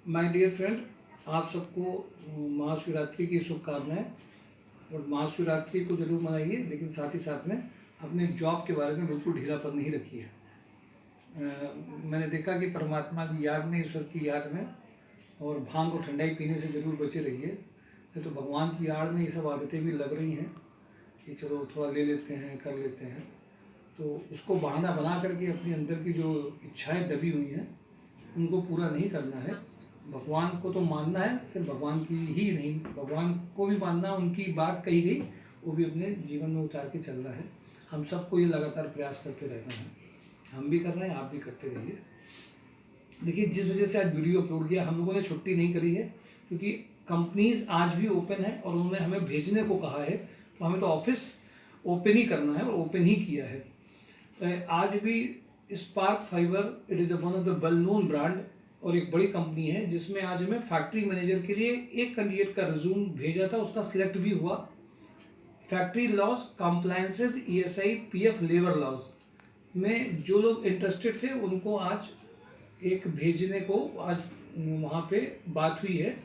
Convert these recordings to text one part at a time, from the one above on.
My dear friend, आप सबको महाशिवरात्रि की शुभकामनाएं। और महाशिवरात्रि को जरूर मनाइए, लेकिन साथ ही साथ में अपने जॉब के बारे में बिल्कुल ढीलापन नहीं रखिए। मैंने देखा कि परमात्मा की याद में, ईश्वर की याद में और भांग और ठंडाई पीने से ज़रूर बचे रहिए। नहीं तो भगवान की आड़ में ये सब आदतें भी लग रही हैं कि चलो थोड़ा ले लेते हैं, कर लेते हैं, तो उसको बहाना बना करके अपने अंदर की जो इच्छाएं दबी हुई हैं उनको पूरा नहीं करना है। भगवान को तो मानना है, सिर्फ भगवान की ही नहीं, भगवान को भी मानना, उनकी बात कही गई वो भी अपने जीवन में उतार के चलना है। हम सबको ये लगातार प्रयास करते रहना है, हम भी कर रहे हैं, आप भी करते रहिए। देखिए, जिस वजह से आज वीडियो अपलोड किया, हम लोगों ने छुट्टी नहीं करी है क्योंकि कंपनीज आज भी ओपन है और उन्होंने हमें भेजने को कहा है, तो हमें तो ऑफिस ओपन ही करना है और ओपन ही किया है। आज भी spark fibre, it is one of the well known brand और एक बड़ी कंपनी है, जिसमें आज हमें फैक्ट्री मैनेजर के लिए एक कैंडिडेट का रिज्यूम भेजा था, उसका सिलेक्ट भी हुआ। Factory laws, compliances, ESI, PF, labour laws में जो लोग इंटरेस्टेड थे उनको आज एक भेजने को आज वहाँ पे बात हुई है।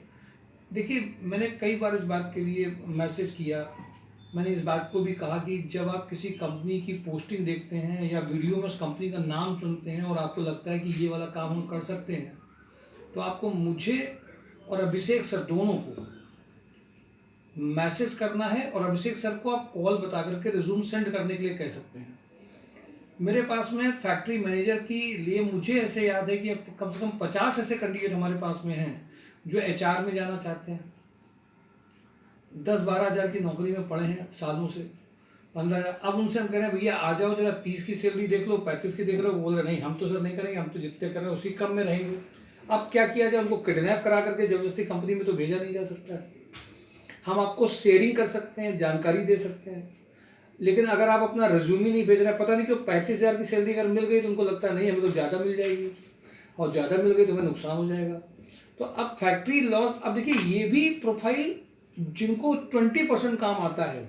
देखिए, मैंने कई बार इस बात के लिए मैसेज किया, मैंने इस बात को भी कहा कि जब आप किसी कंपनी की पोस्टिंग देखते हैं या वीडियो में उस कंपनी का नाम चुनते हैं और आपको लगता है कि ये वाला काम हम कर सकते हैं, तो आपको मुझे और अभिषेक सर दोनों को मैसेज करना है और अभिषेक सर को आप कॉल बता करके रिज्यूम सेंड करने के लिए कह सकते हैं। मेरे पास में फैक्ट्री मैनेजर के लिए मुझे ऐसे याद है कि कम से कम 50 ऐसे कैंडिडेट हमारे पास में हैं जो HR में जाना चाहते हैं। 10-12 हज़ार की नौकरी में पड़े हैं सालों से, 15,000। अब उनसे हम कह रहे हैं भैया आ जाओ जरा 30 की सैलरी देख लो, 35 की देख लो, बोल रहे नहीं हम तो सर नहीं करेंगे, हम तो जितने कर रहे हैं उसी कम में रहेंगे। अब क्या किया जाए, उनको किडनैप करा करके जबरदस्ती कंपनी में तो भेजा नहीं जा सकता है। हम आपको शेयरिंग कर सकते हैं, जानकारी दे सकते हैं, लेकिन अगर आप अपना रिज्यूम ही नहीं भेज रहे हैं, पता नहीं क्यों 35,000 की सैलरी अगर मिल गई तो उनको लगता है नहीं हमें तो ज़्यादा मिल जाएगी, और ज़्यादा मिल गई तो हमें नुकसान हो जाएगा। तो अब फैक्ट्री लॉस, अब देखिए ये भी प्रोफाइल जिनको 20% काम आता है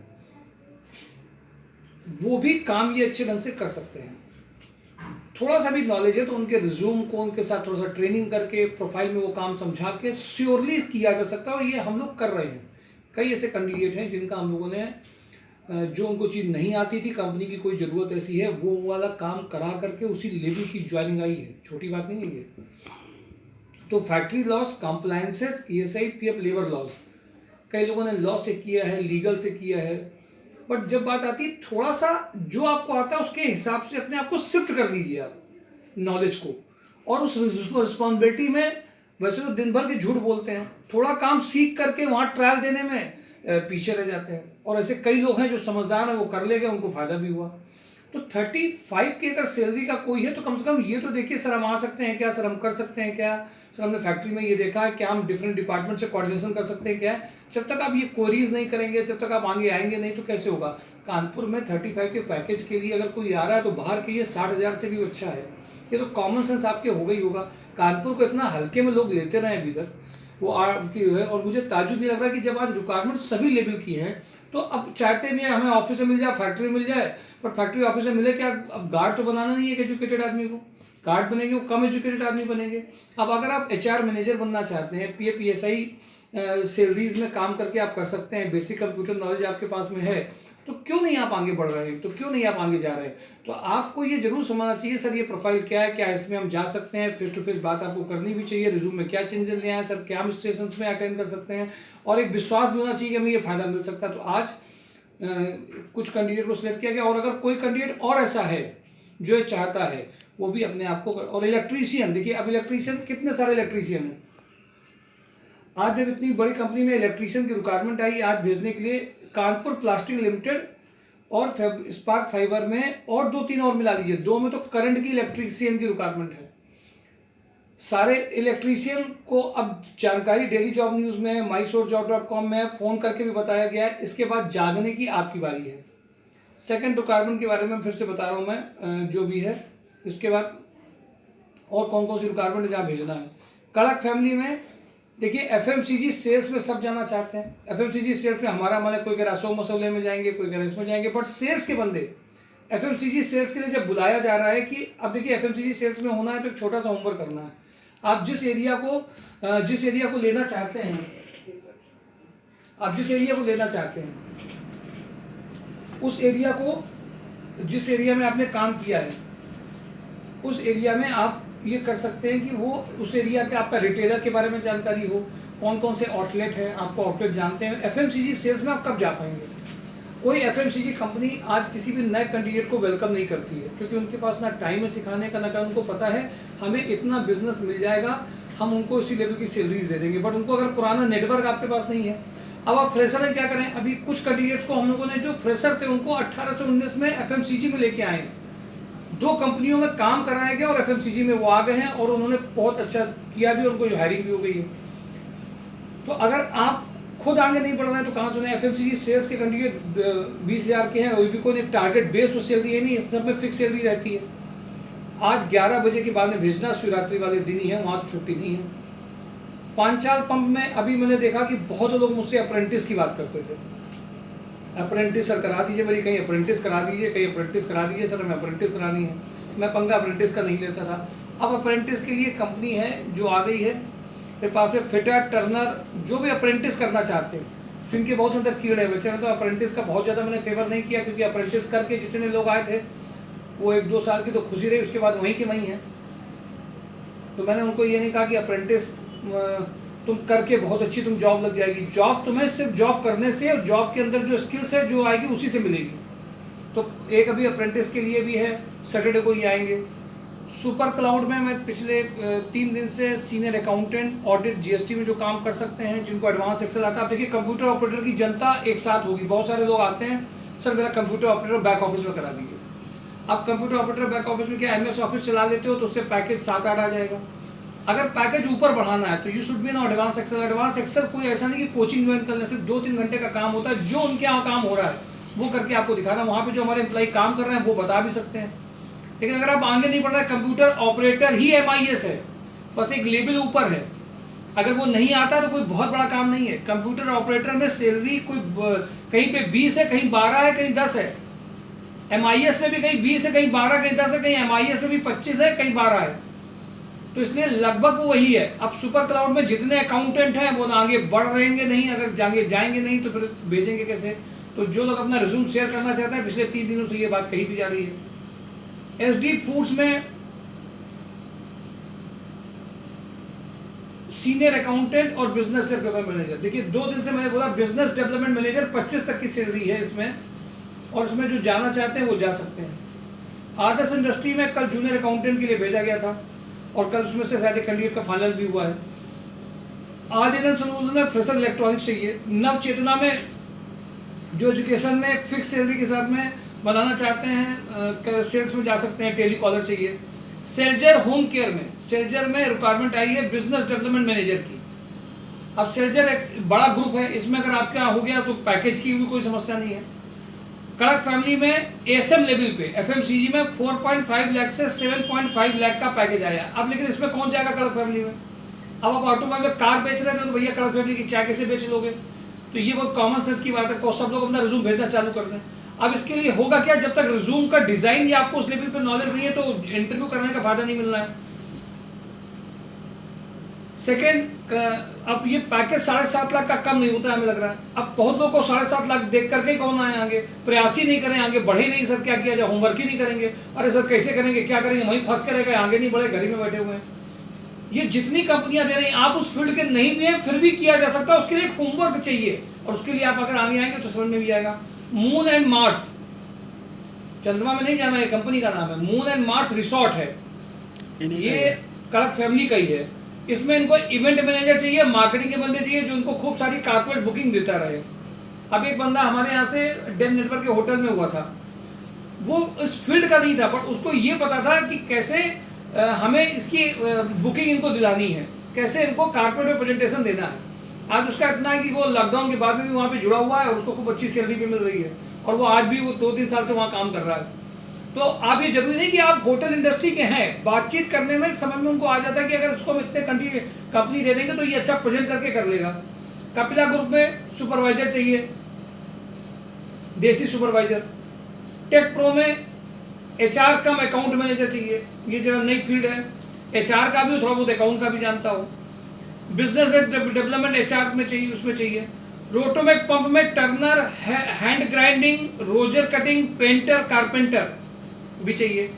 वो भी काम ये अच्छे ढंग से कर सकते हैं। थोड़ा सा भी नॉलेज है तो उनके रिज्यूम को उनके साथ थोड़ा सा ट्रेनिंग करके प्रोफाइल में वो काम समझा के श्योरली किया जा सकता है, और ये हम लोग कर रहे हैं। कई ऐसे कैंडिडेट हैं जिनका हम लोगों ने, जो उनको चीज़ नहीं आती थी, कंपनी की कोई ज़रूरत ऐसी है, वो वाला काम करा करके उसी लेवल की ज्वाइनिंग आई है, छोटी बात नहीं है ये। तो factory loss, compliances, ESI, PF, labour laws, कई लोगों ने लॉ से किया है, लीगल से किया है, बट जब बात आती है थोड़ा सा जो आपको आता है उसके हिसाब से अपने आप को शिफ्ट कर लीजिए आप नॉलेज को, और उस रिस्पॉन्सिबिलिटी में, वैसे तो दिन भर के झूठ बोलते हैं, थोड़ा काम सीख करके वहाँ ट्रायल देने में पीछे रह जाते हैं। और ऐसे कई लोग हैं जो समझदार हैं, वो कर ले गए, उनको फ़ायदा भी हुआ। तो 35 की अगर सैलरी का कोई है तो कम से कम ये तो देखिए सर हम आ सकते हैं क्या, सर हम कर सकते हैं क्या, सर हमने फैक्ट्री में ये देखा है क्या, हम डिफरेंट डिपार्टमेंट से कोऑर्डिनेशन कर सकते हैं क्या। जब तक आप ये क्वेरीज नहीं करेंगे, जब तक आप आगे आएंगे नहीं, तो कैसे होगा। कानपुर में 35 के पैकेज के लिए अगर कोई आ रहा है तो बाहर के ये 60,000 से भी अच्छा है। ये तो कॉमन सेंस आपके हो गई होगा। कानपुर को इतना हल्के में लोग लेते रहे अभी तक, वो की है। और मुझे ताजुब भी लग रहा है कि जब आज रिक्वायरमेंट सभी लेवल की है तो अब चाहते भी हैं हमें ऑफिस में मिल जाए, फैक्ट्री में मिल जाए, पर फैक्ट्री ऑफिस में मिले क्या, अब गार्ड तो बनाना नहीं है कि एजुकेटेड आदमी को, गार्ड बनेंगे वो कम एजुकेटेड आदमी बनेंगे। अब अगर आप HR मैनेजर बनना चाहते हैं, PF, PSI सैलरीज में काम करके आप कर सकते हैं, बेसिक कंप्यूटर नॉलेज आपके पास में है, तो क्यों नहीं आप आगे बढ़ रहे हैं, तो क्यों नहीं आप आगे जा रहे हैं। तो आपको ये जरूर समझना चाहिए सर ये प्रोफाइल क्या है, क्या इसमें हम जा सकते हैं, फेस टू फेस बात आपको करनी भी चाहिए, रिज्यूम में क्या चेंजेस ले आए सर, क्या हम सेशंस में अटेंड कर सकते हैं, और एक विश्वास भी होना चाहिए कि हमें ये फायदा मिल सकता है। तो आज कुछ कैंडिडेट को सिलेक्ट किया गया, और अगर कोई कैंडिडेट और ऐसा है जो ये चाहता है वो भी अपने आप को। और इलेक्ट्रीशियन, देखिए अब इलेक्ट्रीशियन कितने सारे इलेक्ट्रीशियन हैं। आज जब इतनी बड़ी कंपनी में इलेक्ट्रीशियन की रिक्वायरमेंट आई आज भेजने के लिए, कानपुर प्लास्टिक लिमिटेड और स्पार्क फाइबर में और 2-3 और मिला लीजिए, 2 में तो करंट की इलेक्ट्रीशियन की रिक्वायरमेंट है। सारे इलेक्ट्रीशियन को अब जानकारी डेली जॉब न्यूज़ में, myshorejob.com में फ़ोन करके भी बताया गया है। इसके बाद जागने की आपकी बारी है। सेकंड रिक्वायरमेंट के बारे में फिर से बता रहा हूँ मैं, जो भी है इसके बाद और कौन कौन सी रिक्वायरमेंट जहाँ भेजना है। कड़क फैमिली में देखिए FMCG सेल्स में सब जाना चाहते हैं। FMCG सेल्स में हमारा मन है, कोई कह रहा सो मसौले में जाएंगे, कोई कह रहा इसमें जाएंगे, बट सेल्स के बंदे FMCG सेल्स के लिए जब बुलाया जा रहा है कि अब देखिए FMCG सेल्स में होना है तो एक छोटा सा होमवर्क करना है। आप जिस एरिया को लेना चाहते हैं, उस एरिया को, जिस एरिया में आपने काम किया है, उस एरिया में आप ये कर सकते हैं कि वो उस एरिया के आपका रिटेलर के बारे में जानकारी हो, कौन कौन से आउटलेट हैं, आपको आउटलेट जानते हैं। एफएमसीजी सेल्स में आप कब जा पाएंगे? कोई एफएमसीजी कंपनी आज किसी भी नए कैंडिडेट को वेलकम नहीं करती है, क्योंकि उनके पास ना टाइम है सिखाने का, ना उनको पता है हमें इतना बिजनेस मिल जाएगा, हम उनको इसी लेवल की सैलरीज दे देंगे। बट उनको अगर पुराना नेटवर्क आपके पास नहीं है, अब आप फ्रेशर हैं, क्या करें? अभी कुछ कैंडिडेट्स को हम लोगों ने, जो फ्रेशर थे, उनको 18 से 19 में एफएमसीजी में लेके आए हैं। 2 कंपनियों में काम कराया गया और एफएमसीजी में वो आ गए हैं और उन्होंने बहुत अच्छा किया भी, उनको हायरिंग भी हो गई है। तो अगर आप खुद आगे नहीं बढ़ रहे हैं तो कहाँ सुने? एफएमसीजी सेल्स के कैंडिडेट 20,000 के हैं, भी कोई टारगेट बेस्ड तो सैलरी है नहीं, सब में फिक्स सैलरी रहती है। आज 11 बजे के बाद में भेजना, शिवरात्रि वाले दिन ही है, वहाँ तो छुट्टी नहीं है। पांचाल पंप में अभी मैंने देखा कि बहुत लोग मुझसे अप्रेंटिस की बात करते थे, अप्रेंटिस सर करा दीजिए मेरी, कहीं अप्रेंटिस करा दीजिए, कहीं अप्रेंटिस करा दीजिए सर, हमें अप्रेंटिस करानी है। मैं पंगा अप्रेंटिस का नहीं लेता था। अब अप्रेंटिस के लिए कंपनी है जो आ गई है मेरे पास में, फिटर, टर्नर, जो भी अप्रेंटिस करना चाहते हैं, जिनके बहुत अंदर कीड़े है। वैसे तो अप्रेंटिस का बहुत ज़्यादा मैंने फेवर नहीं किया, क्योंकि अप्रेंटिस करके जितने लोग आए थे वो 1-2 साल की तो खुशी रही, उसके बाद वहीं के वहीं हैं। तो मैंने उनको ये नहीं कहा कि अप्रेंटिस तुम करके बहुत अच्छी तुम जॉब लग जाएगी। जॉब तुम्हें सिर्फ जॉब करने से और जॉब के अंदर जो स्किल्स है जो आएगी उसी से मिलेगी। तो एक अभी अप्रेंटिस के लिए भी है, सैटरडे को ही आएंगे। सुपर क्लाउड में मैं पिछले 3 दिन से सीनियर अकाउंटेंट, ऑडिट, जीएसटी में जो काम कर सकते हैं, जिनको एडवांस एक्सेल आता है। आप देखिए कंप्यूटर ऑपरेटर की जनता एक साथ होगी, बहुत सारे लोग आते हैं, सर मेरा कंप्यूटर ऑपरेटर बैक ऑफिस में करा दीजिए। आप कंप्यूटर ऑपरेटर बैक ऑफिस में क्या MS ऑफिस चला लेते हो तो उससे पैकेज 7-8 आ जाएगा। अगर पैकेज ऊपर बढ़ाना है तो you should be know advance Excel. Advance Excel कोई ऐसा नहीं कि कोचिंग ज्वाइन करने से 2-3 घंटे का काम होता है, जो उनके यहाँ काम हो रहा है वो करके आपको दिखाना। वहाँ पे जो हमारे एम्प्लॉय काम कर रहे हैं वो बता भी सकते हैं। लेकिन अगर आप आगे नहीं बढ़ रहे, कंप्यूटर ऑपरेटर ही MIS है, बस एक लेवल ऊपर है, अगर वो नहीं आता तो कोई बहुत बड़ा काम नहीं है। कंप्यूटर ऑपरेटर में सैलरी कोई कहीं पे 20 है, कहीं 12 है, कहीं 10 है। MIS में भी कहीं 20 है, कहीं 12, कहीं 10 है, कहीं MIS में भी 25 है, कहीं 12 है। तो इसलिए लगभग वही है। अब सुपर क्लाउड में जितने अकाउंटेंट हैं वो आगे बढ़ रहेंगे नहीं, अगर आगे जाएंगे नहीं तो फिर भेजेंगे कैसे? तो जो लोग अपना रिज्यूम शेयर करना चाहते हैं, पिछले 3 दिनों से ये बात कही भी जा रही है। SD फूड्स में सीनियर अकाउंटेंट और बिजनेस डेवलपमेंट मैनेजर, देखिए 2 दिन से मैंने बोला बिजनेस डेवलपमेंट मैनेजर 25 तक की सैलरी है इसमें, और इसमें जो जाना चाहते हैं वो जा सकते हैं। आदर्श इंडस्ट्री में कल जूनियर अकाउंटेंट के लिए भेजा गया था और कल उसमें से शायद कैंडिडेट का फाइनल भी हुआ है। आदित्य सॉल्यूशन में फ्रेशर इलेक्ट्रॉनिक्स चाहिए। नव चेतना में जो एजुकेशन में फिक्स सैलरी के साथ में बनाना चाहते हैं, सेल्स में जा सकते हैं, टेली कॉलर चाहिए। सेल्जर होम केयर में, सेल्जर में रिक्वायरमेंट आई है बिजनेस डेवलपमेंट मैनेजर की। अब सेल्जर एक बड़ा ग्रुप है, इसमें अगर आपके यहाँ हो गया तो पैकेज की भी कोई समस्या नहीं है। कड़क फैमिली में ASM लेवल पे FMCG में 4.5 लाख से 7.5 लाख का पैकेज आया। अब लेकिन इसमें कौन जाएगा कड़क फैमिली में? अब आप ऑटोमोबाइल में कार बेच रहे थे तो भैया कड़क फैमिली की चाय कैसे बेच लोगे? तो ये बहुत कॉमन सेंस की बात है, सब लोग अपना रिज्यूम भेजना चालू कर दें। अब इसके लिए होगा क्या, जब तक रिज्यूम का डिजाइन या आपको उस लेवल पे नॉलेज नहीं है तो इंटरव्यू करने का फायदा नहीं मिलना है। सेकेंड, अब ये पैकेज 7.5 लाख का कम नहीं होता है हमें लग रहा है। अब बहुत लोगों को 7.5 लाख देख करके कौन आए आगे, प्रयास ही नहीं करें, आगे बढ़े नहीं। सर क्या किया जाए, होमवर्क ही नहीं करेंगे, अरे सर कैसे करेंगे, क्या करेंगे, वहीं फंस के रह गए, आगे नहीं बढ़े, घर ही में बैठे हुए हैं। ये जितनी कंपनियां दे रही हैं, आप उस फील्ड के नहीं भी हैं फिर भी किया जा सकता है, उसके लिए एक होमवर्क चाहिए, और उसके लिए आप अगर आगे आएंगे तो समझ में भी आएगा। मून एंड मार्स, चंद्रमा में नहीं जाना है, कंपनी का नाम है मून एंड मार्स रिसोर्ट है, ये कड़क फैमिली का ही है। इसमें इनको इवेंट मैनेजर चाहिए, मार्केटिंग के बंदे चाहिए जो इनको खूब सारी कारपोरेट बुकिंग देता रहे। अब एक बंदा हमारे यहाँ से डेम नेटवर्क के होटल में हुआ था, वो इस फील्ड का नहीं था, बट उसको ये पता था कि कैसे हमें इसकी बुकिंग इनको दिलानी है, कैसे इनको कारपोरेट में प्रेजेंटेशन देना है। आज उसका इतना है कि वो लॉकडाउन के बाद में भी वहाँ पे जुड़ा हुआ है और उसको खूब अच्छी सैलरी भी मिल रही है, और वो आज भी वो 2-3 साल से वहाँ काम कर रहा है। तो आप ये जरूरी नहीं कि आप होटल इंडस्ट्री के हैं, बातचीत करने में समझ में उनको आ जाता है कि अगर उसको हम इतने कंपनी दे देंगे तो ये अच्छा प्रेजेंट करके कर लेगा। कपिला ग्रुप में सुपरवाइजर चाहिए, देसी सुपरवाइजर। टेक प्रो में HR कम अकाउंट मैनेजर चाहिए, ये जरा नई फील्ड है। HR का भी हो, थोड़ा बहुत अकाउंट का भी जानता हो, बिजनेस डेवलपमेंट HR में चाहिए, उसमें चाहिए। रोटोमेक पंप में टर्नर, हैंड ग्राइंडिंग, रोजर कटिंग, पेंटर, कारपेंटर भी चाहिए।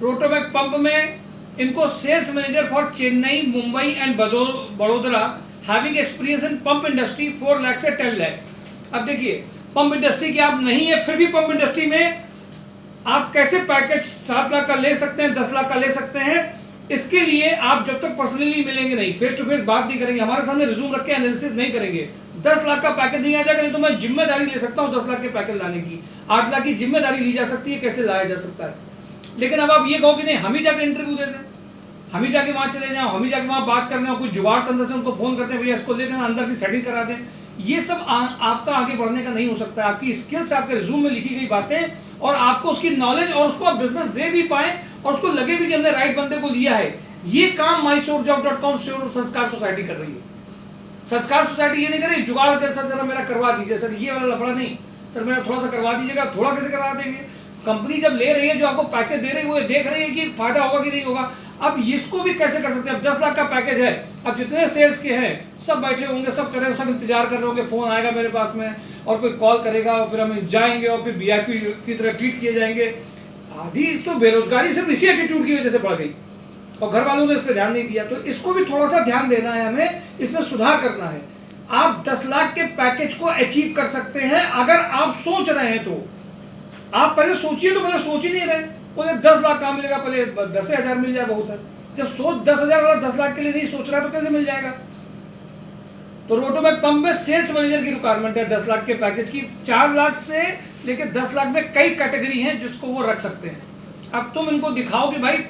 रोटोमेक पंप में इनको sales manager for Chennai, Mumbai and बड़ोदरा, having experience in pump industry 4 lakh से 10 लाख। अब देखिए, पंप इंडस्ट्री की आप नहीं है, फिर भी पंप इंडस्ट्री में आप कैसे पैकेज 7 लाख का ले सकते हैं, 10 लाख का ले सकते हैं। इसके लिए आप जब तक पर्सनली मिलेंगे नहीं, फेस टू फेस बात नहीं करेंगे, हमारे सामने रिज्यूम रख के एनालिसिस नहीं करेंगे, 10 लाख का पैकेज नहीं आ जाएगा। नहीं तो मैं जिम्मेदारी ले सकता हूँ 10 लाख के पैकेज लाने की, 8 लाख की जिम्मेदारी ली जा सकती है, कैसे लाया जा सकता है। लेकिन अब आप ये कहो कि नहीं, हम ही जाके इंटरव्यू दे दें, हम ही जाके वहाँ चले जाओ, हम ही जाके वहाँ बात करने, और कुछ जुगाड़ तंत्र से उनको फोन करते हैं, भैया इसको ले लेना, अंदर की सेटिंग करा दें, ये सब आपका आगे बढ़ने का नहीं हो सकता है। आपकी स्किल्स, आपके रिज्यूम में लिखी गई बातें, और आपको उसकी नॉलेज, और उसको आप बिजनेस दे भी पाएं, और उसको लगे भी कि हमने राइट बंदे को लिया है। ये काम mysourcejob.com संस्कार सोसाइटी कर रही है। संस्कार सोसाइटी ये नहीं कर रही जुगाड़ कर, सर जरा मेरा करवा दीजिए, सर ये वाला लफड़ा नहीं, सर मेरा थोड़ा सा करवा दीजिएगा, थोड़ा कैसे करवा देंगे। कंपनी जब ले रही है, जो आपको पैकेज दे रही है, वो देख रही है कि फायदा होगा कि नहीं होगा। अब इसको भी कैसे कर सकते हैं। अब 10 लाख का पैकेज है, अब जितने सेल्स के हैं सब बैठे होंगे, सब करेंगे, सब इंतजार कर रहे होंगे, फोन आएगा मेरे पास में, और कोई कॉल करेगा, और फिर हम जाएंगे, और फिर VIP की तरह ट्रीट किए जाएंगे। आधी तो बेरोजगारी सिर्फ इसी एटीट्यूड की वजह से बढ़ गई, और घर वालों ने इस पर ध्यान नहीं दिया। तो इसको भी थोड़ा सा ध्यान देना है, हमें इसमें सुधार करना है। आप 10 लाख के पैकेज को अचीव कर सकते हैं अगर आप सोच रहे हैं। तो आप पहले सोचिए, तो पहले सोच ही नहीं रहे, बोले 10 लाख कहाँ मिलेगा, पहले 10,000 मिल जाए बहुत है। जब सोच 10,000 वाला 10 लाख के लिए नहीं सोच रहा, तो कैसे मिल जाएगा। तो रोटोमेक पंप में सेल्स मैनेजर की रिक्वायरमेंट है 10 लाख के पैकेज की। 4 लाख से लेकर 10 लाख में कई कैटेगरी हैं जिसको वो रख सकते हैं। अब तुम इनको दिखाओ कि भाई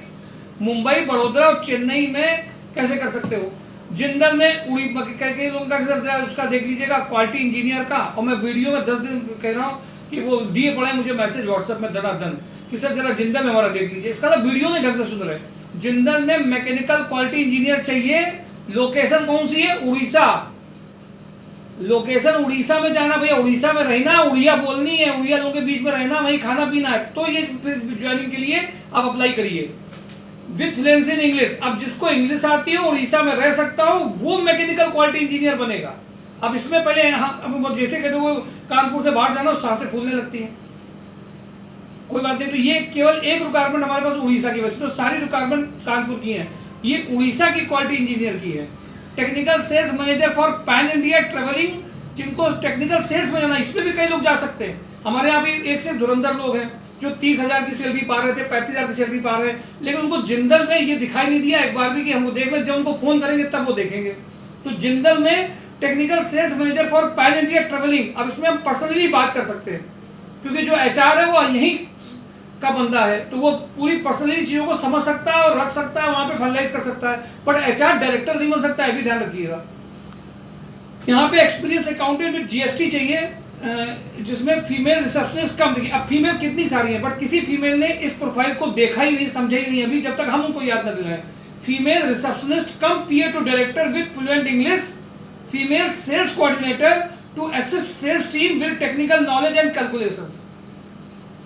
मुंबई, बड़ोदरा और चेन्नई में कैसे कर सकते हो। जिंदल में उड़ी कई लोगों का सर उसका देख लीजिएगा, क्वालिटी इंजीनियर का, और मैं वीडियो में 10 दिन कह रहा हूँ कि वो दिए पड़े मुझे मैसेज व्हाट्सएप में धनाधन कि सर जरा जिंदल में हमारा देख लीजिए। इसका तो वीडियो नहीं ढंग से सुन रहे। जिंदल में मैकेनिकल क्वालिटी इंजीनियर चाहिए। लोकेशन कौन सी है? उड़ीसा। लोकेशन उड़ीसा में जाना, भैया उड़ीसा में रहना, उड़िया बोलनी है, उड़िया लोगों के बीच में रहना, वहीं खाना पीना है। तो ये ज्वाइनिंग के लिए आप अप्लाई करिए विथ फ्लुएंसी इन इंग्लिश। अब जिसको इंग्लिश आती हो, उड़ीसा में रह सकता हो, वो मैकेनिकल क्वालिटी इंजीनियर बनेगा। अब इसमें पहले अब जैसे कहते हो कानपुर से बाहर जाना, सांसें फूलने लगती हैं, कोई बात नहीं। तो ये केवल एक रिक्वायरमेंट हमारे पास उड़ीसा की, वैसे तो सारी रिक्वायरमेंट कानपुर की है, ये उड़ीसा की क्वालिटी इंजीनियर की है। Technical sales manager for pan India travelling, जिनको टेक्निकल सेल्स में जाना, इसमें भी कई लोग जा सकते हैं। हमारे यहाँ भी एक से धुरंधर लोग हैं जो 30,000 की सैलरी पा रहे थे, 35,000 की सैलरी पा रहे हैं, लेकिन उनको जिंदल में ये दिखाई नहीं दिया एक बार भी कि हमको देख लें। जब उनको फोन करेंगे तब वो देखेंगे। तो जिंदल में technical sales manager for pan India travelling, अब इसमें हम पर्सनली बात कर सकते हैं, क्योंकि जो HR है वो यहीं का बंदा है, तो वो पूरी पर्सनली चीज़ों को समझ सकता है और रख सकता है, वहाँ पे फाइनलाइज कर सकता है। बट HR डायरेक्टर नहीं बन सकता है, भी ध्यान रखिएगा। यहाँ पे एक्सपीरियंस अकाउंटेंट विद GST चाहिए, जिसमें फीमेल रिसेप्शनिस्ट कम। देखिए अब फीमेल कितनी सारी है, बट किसी फीमेल ने इस प्रोफाइल को देखा ही नहीं, समझा ही नहीं अभी, जब तक हम उनको याद न दिलाएं। Female receptionist cum PA to director with fluent English, female sales coordinator to assist sales team with technical knowledge and calculations.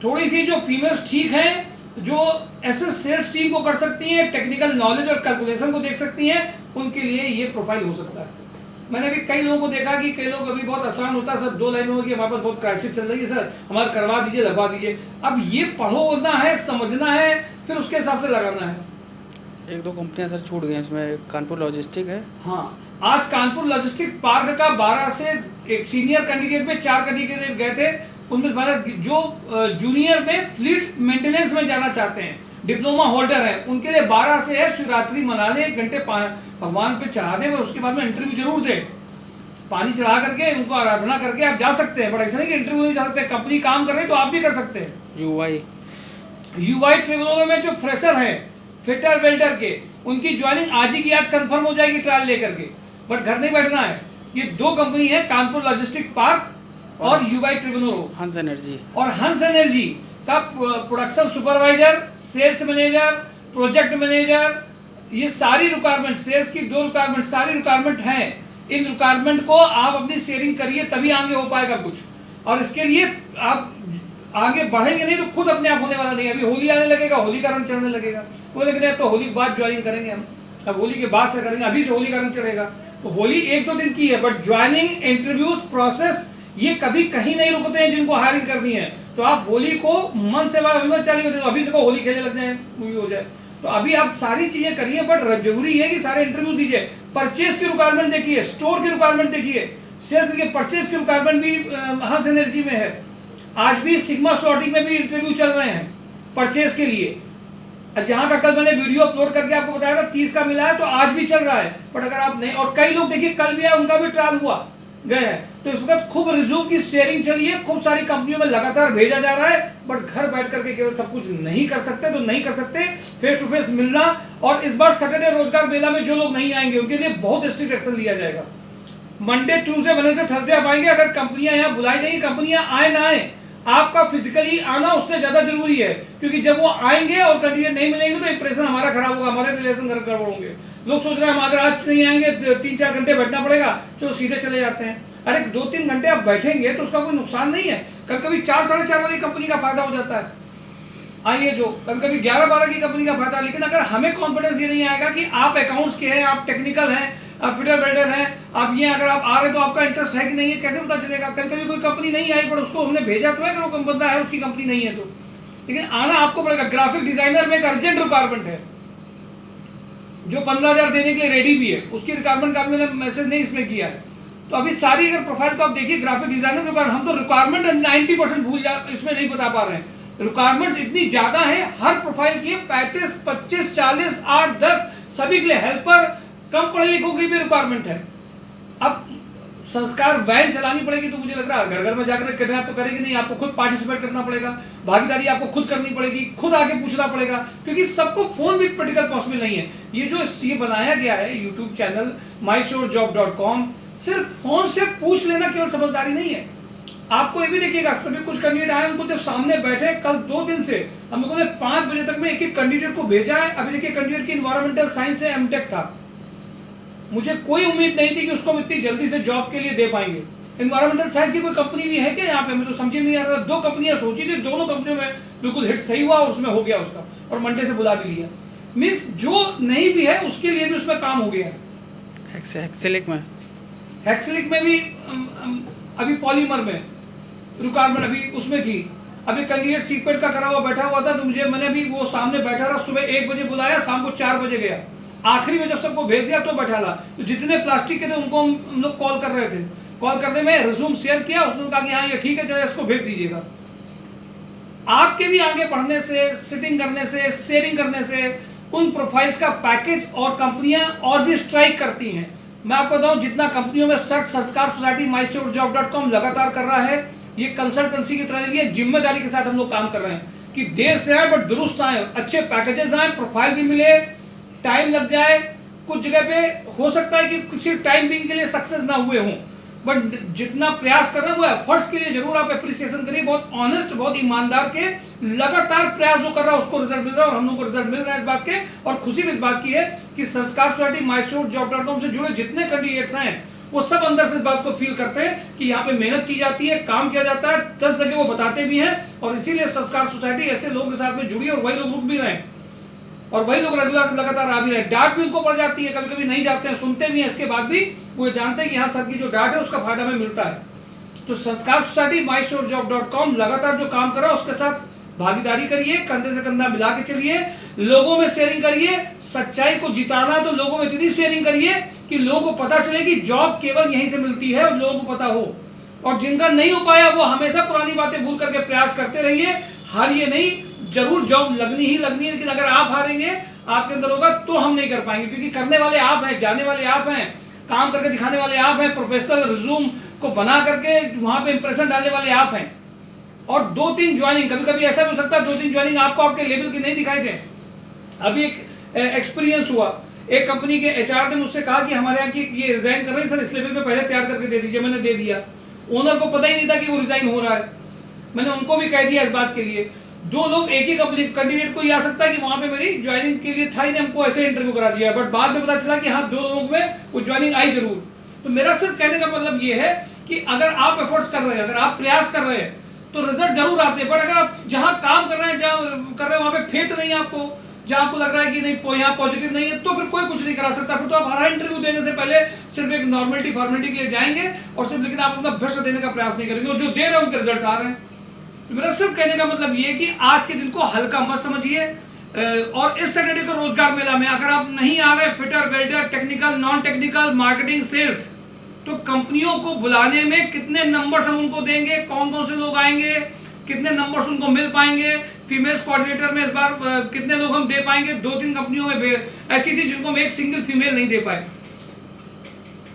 थोड़ी सी जो फीमेल्स ठीक हैं, जो असिस्ट सेल्स टीम को कर सकती हैं, टेक्निकल नॉलेज और कैलकुलेशन को देख सकती हैं, उनके लिए ये प्रोफाइल हो सकता है। मैंने भी कई लोगों को देखा कि कई लोग अभी बहुत आसान होता है सर 2 लाइनों में कि हमारे पास बहुत क्राइसिस चल रही है सर, हमारा करवा दीजिए, लगवा दीजिए। अब ये पढ़ोना है, समझना है, फिर उसके हिसाब से लगाना है। 1-2 कंपनियां सर छूट गई हैं, इसमें कानपुर लॉजिस्टिक है। हाँ, आज कानपुर लॉजिस्टिक पार्क का 12 से एक सीनियर कैंडिडेट में 4 कैंडिडेट गए थे, उनमें 12 जो जूनियर में फ्लीट मेंटेनेंस में जाना चाहते हैं, डिप्लोमा होल्डर है, उनके लिए 12 से है। शिवरात्रि मना लें, 1 घंटे भगवान पे चढ़ा दें, उसके बाद में इंटरव्यू जरूर दें। पानी चढ़ा करके उनको आराधना करके आप जा सकते हैं, बट ऐसा नहीं कि इंटरव्यू नहीं जा सकते। कंपनी काम कर रही है तो आप भी कर सकते हैं। UI ट्रिब्यूनल में जो फ्रेशर हैं, फिटर वेल्डर के, उनकी ज्वाइनिंग आज ही की आज कंफर्म हो जाएगी ट्रायल लेकर के, बट घर नहीं बैठना है। ये 2 कंपनी है, कानपुर लॉजिस्टिक पार्क और UI ट्रिब्यूनल, हंस एनर्जी और हंस एनर्जी का production supervisor, sales manager, project manager, ये सारी रिक्वायरमेंट, सेल्स की 2 रिक्वायरमेंट, सारी रिक्वायरमेंट हैं। इन रिक्वायरमेंट को आप अपनी शेयरिंग करिए, तभी आगे हो पाएगा कुछ। और इसके लिए आप आगे बढ़ेंगे नहीं तो खुद अपने आप होने वाला नहीं। अभी होली आने लगेगा, होली का रंग चढ़ने लगेगा, वो लेकिन तो होली के बाद ज्वाइनिंग करेंगे हम, अब होली के बाद से करेंगे, अभी से होली का रंग चढ़ेगा। तो होली 1-2 दिन की है, बट ज्वाइनिंग, इंटरव्यूज, प्रोसेस ये कभी कहीं नहीं रुकते हैं जिनको हायरिंग करनी है। तो आप होली को मन से अभी मत चालू होते, तो अभी से को होली खेलने लग जाए, मूवी हो जाए। तो अभी आप सारी चीजें करिए, बट जरूरी है कि सारे इंटरव्यू दीजिए। परचेस की रिक्वायरमेंट देखिए, स्टोर की रिक्वायरमेंट देखिए, सेल्स की, परचेस की रिक्वायरमेंट भी हंस एनर्जी में है। आज भी सिग्मा स्लॉटिंग में भी इंटरव्यू चल रहे हैं परचेस के लिए। जहां का कल मैंने वीडियो अपलोड करके आपको बताया था 30 का मिला है, तो आज भी चल रहा है। बट अगर आप नहीं, और कई लोग देखिए कल भी है, उनका भी ट्रायल हुआ गए हैं। तो इस वक्त खूब रिज्यूम की शेयरिंग चली है, खूब सारी कंपनियों में लगातार भेजा जा रहा है। बट घर बैठ करके केवल सब कुछ नहीं कर सकते, तो नहीं कर सकते। फेस टू फेस मिलना, और इस बार सैटरडे रोजगार मेला में जो लोग नहीं आएंगे उनके लिए बहुत स्ट्रिक्ट एक्शन लिया जाएगा। मंडे, ट्यूसडे, वेडनेसडे, थर्सडे आप आएंगे। अगर कंपनियां यहाँ बुलाई जाएंगी, कंपनियां आए ना आए, आपका फिजिकली आना उससे ज्यादा जरूरी है। क्योंकि जब वो आएंगे और कैंडिडेट नहीं मिलेंगे तो इंप्रेशन हमारा खराब होगा, हमारे रिलेशन गड़बड़ होंगे। लोग सोच रहे हैं हम अगर आज नहीं आएंगे 3-4 घंटे बैठना पड़ेगा, चलो सीधे चले जाते हैं। अरे 2-3 घंटे आप बैठेंगे तो उसका कोई नुकसान नहीं है। कभी कभी 4-4.5 वाली कंपनी का फायदा हो जाता है, आइए जो कभी कभी 11-12 की कंपनी का फायदा। लेकिन अगर हमें कॉन्फिडेंस ये नहीं आएगा कि आप अकाउंट्स के हैं, आप टेक्निकल हैं, आप फिटर वेल्डर हैं, आप ये अगर आप आ रहे तो आपका इंटरेस्ट है कि नहीं है, कैसे पता चलेगा? कभी कभी कोई कंपनी नहीं आई पर उसको हमने भेजा तो है, अगर वो बंदा है उसकी कंपनी नहीं है तो, लेकिन आना आपको पड़ेगा। ग्राफिक डिजाइनर में एक अर्जेंट रिक्वायरमेंट है जो 15,000 देने के लिए रेडी भी है, उसकी रिक्वायरमेंट का मैंने मैसेज नहीं इसमें किया है। तो अभी सारी अगर प्रोफाइल को आप देखिए, ग्राफिक डिजाइनर रिक्वायरमेंट, हम तो रिक्वायरमेंट 90% भूल जा, इसमें नहीं बता पा रहे हैं। रिक्वायरमेंट्स इतनी ज्यादा है, हर प्रोफाइल की 35, 25, 40, 8, 10 सभी के लिए। हेल्पर, कम पढ़े लिखों की भी रिक्वायरमेंट है। अब संस्कार वैन चलानी पड़ेगी, तो मुझे लग रहा है घर घर में जाकर किडनैप तो करेगी नहीं, आपको खुद पार्टिसिपेट करना पड़ेगा, भागीदारी आपको खुद करनी पड़ेगी, खुद आके पूछना पड़ेगा, क्योंकि सबको फोन भी प्रैक्टिकल पॉसिबल नहीं है। ये जो ये बनाया गया है यूट्यूब चैनल mystorejob.com, सिर्फ फोन से पूछ लेना केवल समझदारी नहीं है। आपको ये भी देखिएगा, सभी कुछ कैंडिडेट आए, उनको जब सामने बैठे, कल 2 दिन से हम लोगों ने 5 बजे तक में एक कैंडिडेट को भेजा है। अभी देखिए कैंडिडेट की इन्वायरमेंटल साइंस से एमटेक था, मुझे कोई उम्मीद नहीं थी कि उसको हम इतनी जल्दी से जॉब के लिए दे पाएंगे। इन्वायरमेंटल साइंस की कोई कंपनी भी है क्या यहाँ पे? मुझे तो समझ नहीं आ रहा। 2 कंपनियां सोची थी, दोनों कंपनियों में बिल्कुल हिट सही हुआ और उसमें हो गया उसका, और मंडे से बुला भी लिया। मीन्स जो नहीं भी है उसके लिए भी उसमें काम हो गया। हेक्सेलिक में भी अभी पॉलीमर में रिक्वायरमेंट अभी उसमें थी। अभी कैंडिडेट सीपेट का करा हुआ बैठा हुआ था, तो मैंने भी वो सामने बैठा रहा, सुबह 1 बजे बुलाया, शाम को 4 बजे गया। आखिरी में जब सबको भेज दिया तो बैठा ला। तो जितने प्लास्टिक के थे उनको हम लोग कॉल कर रहे थे, कॉल करने में रिज्यूम शेयर किया, उसने कहा कि हाँ ये ठीक है, चले इसको भेज दीजिएगा। आपके भी आगे बढ़ने से, सिटिंग करने से, शेयरिंग करने से उन प्रोफाइल्स का पैकेज और कंपनियां और भी स्ट्राइक करती हैं। मैं आपको बताऊं, जितना कंपनियों में सर्च संस्कार सोसाइटी mystorejob.com लगातार कर रहा है, ये कंसल्टेंसी की तरह लिए जिम्मेदारी के साथ हम लोग काम कर रहे हैं कि देर से आए बट दुरुस्त आए, अच्छे पैकेजेस आए, प्रोफाइल भी मिले, टाइम लग जाए। कुछ जगह पे हो सकता है कि कुछ टाइम बिंग के लिए सक्सेस ना हुए हों, बट जितना प्रयास कर रहे हैं वो एफर्ट्स के लिए जरूर आप अप्रिसिएशन करिए। बहुत ऑनेस्ट, बहुत ईमानदार के लगातार प्रयास जो कर रहा है उसको रिजल्ट मिल रहा है, और हम लोग को रिजल्ट मिल रहा है इस बात के। और खुशी भी इस बात की है कि संस्कार सोसाइटी mystorejob.com से जुड़े जितने कैंडिडेट्स हैं वो सब अंदर से इस बात को फील करते हैं कि यहाँ पे मेहनत की जाती है, काम किया जाता है, 10 जगह वो बताते भी हैं। और इसीलिए संस्कार सोसाइटी ऐसे लोगों के साथ में जुड़ी, और वही लोग रुक भी रहे हैं, और वही लोग रेगुलर लगातार आ भी रहे हैं। डांट भी उनको पड़ जाती है, कभी कभी नहीं जाते हैं, सुनते भी हैं, इसके बाद भी वो जानते हैं कि यहाँ सर की जो डांट है उसका फायदा हमें मिलता है। तो संस्कार सोसाइटी mystorejob.com लगातार जो काम कर रहा है उसके साथ भागीदारी करिए, कंधे से कंधा मिला के चलिए, लोगों में शेयरिंग करिए। सच्चाई को जिताना है तो लोगों में इतनी शेयरिंग करिए कि लोगों को पता चले कि जॉब केवल यहीं से मिलती है, और लोगों को पता हो। और जिनका नहीं हो पाया वो हमेशा पुरानी बातें भूल करके प्रयास करते रहिए। हारिए नहीं, जरूर जॉब लगनी ही लगनी है, लेकिन अगर आप हारेंगे, आपके अंदर होगा, तो हम नहीं कर पाएंगे। क्योंकि करने वाले आप हैं, जाने वाले आप हैं, काम करके दिखाने वाले आप हैं, प्रोफेशनल रिज्यूम को बना करके वहां पे इंप्रेशन डालने वाले आप हैं। और 2-3 ज्वाइनिंग, कभी कभी ऐसा भी हो सकता है 2-3 ज्वाइनिंग आपको आपके लेवल की नहीं दिखाई दे। अभी एक एक्सपीरियंस हुआ, एक कंपनी के एचआर ने मुझसे कहा कि हमारे यहाँ की ये रिजाइन कर रहे हैं सर, इस लेवल पे पहले तैयार करके दे दीजिए। मैंने दे दिया, ओनर को पता ही नहीं था कि वो रिजाइन हो रहा है। मैंने उनको भी कह दिया इस बात के लिए। 2 लोग एक ही कंपनी, कैंडिडेट को आ सकता है कि वहां पे मेरी ज्वाइनिंग के लिए था ही नहीं, हमको ऐसे इंटरव्यू करा दिया, बट बाद में पता चला कि हाँ 2 लोगों में वो ज्वाइनिंग आई जरूर। तो मेरा सिर्फ कहने का मतलब ये है कि अगर आप एफर्ट्स कर रहे हैं, अगर आप प्रयास कर रहे हैं तो रिजल्ट जरूर आते हैं। बट अगर आप जहां काम कर रहे हैं, जहां कर रहे हैं वहां पे फेथ नहीं है आपको, जहां आपको लग रहा है कि नहीं यहाँ पॉजिटिव नहीं है, तो फिर कोई कुछ नहीं करा सकता। फिर तो आप हर इंटरव्यू देने से पहले सिर्फ एक नॉर्मलिटी फॉर्मेलिटी के लिए जाएंगे और सिर्फ, लेकिन आप अपना बेस्ट देने का प्रयास नहीं करेंगे, और जो दे रहे हैं उनके रिजल्ट आ रहे हैं। तो मेरा सिर्फ कहने का मतलब ये है कि आज के दिन को हल्का मत समझिए। और इस सैटरडे को रोजगार मेला में अगर आप नहीं आ रहे, fitter, welder, technical, non technical, marketing, sales, तो कंपनियों को बुलाने में कितने नंबर्स हम उनको देंगे, कौन कौन से लोग आएंगे, कितने नंबर्स उनको मिल पाएंगे, फीमेल्स कोऑर्डिनेटर में इस बार कितने लोग हम दे पाएंगे। 2-3 कंपनियों में ऐसी थी जिनको हम एक सिंगल फीमेल नहीं दे पाए।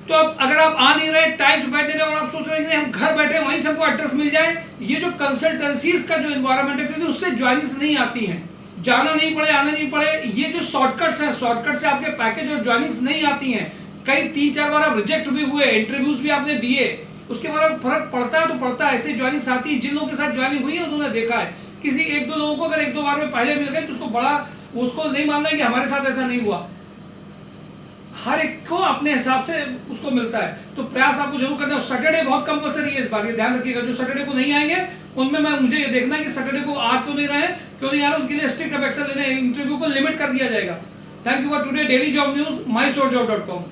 तो अब अगर आप आ नहीं रहे, टाइम से बैठ नहीं रहे और आप सोच रहे हैं कि हम घर बैठे वहीं से हमको एड्रेस मिल जाए, ये जो कंसल्टेंसीज का जो इन्वायरमेंट है, क्योंकि उससे ज्वाइनिंग्स नहीं आती हैं, जाना नहीं पड़े, आना नहीं पड़े, ये जो शॉर्टकट्स हैं, शॉर्टकट से आपके पैकेज और ज्वाइनिंग्स नहीं आती हैं। कई 3-4 बार आप रिजेक्ट भी हुए, इंटरव्यूज भी आपने दिए, उसके बाद फर्क पड़ता है तो पड़ता है। ऐसी ज्वाइनिंग्स आती है, जिन लोगों के साथ ज्वाइनिंग हुई है उन्होंने देखा है। किसी 1-2 लोगों को अगर 1-2 बार में पहले मिल गए तो उसको बड़ा, उसको नहीं मानना है कि हमारे साथ ऐसा नहीं हुआ। हर एक को अपने हिसाब से उसको मिलता है, तो प्रयास आपको जरूर करना है। सैटरडे बहुत कंपलसरी है इस बार, ये ध्यान रखिएगा। जो सैटरडे को नहीं आएंगे उनमें मुझे ये देखना है कि सैटरडे को आ क्यों नहीं रहे, क्यों नहीं आ रहे, उनके लिए स्ट्रिक्ट एक्शन लेने, इंटरव्यू को लिमिट कर दिया जाएगा। Thank you for today daily job news, mysourcejob.com।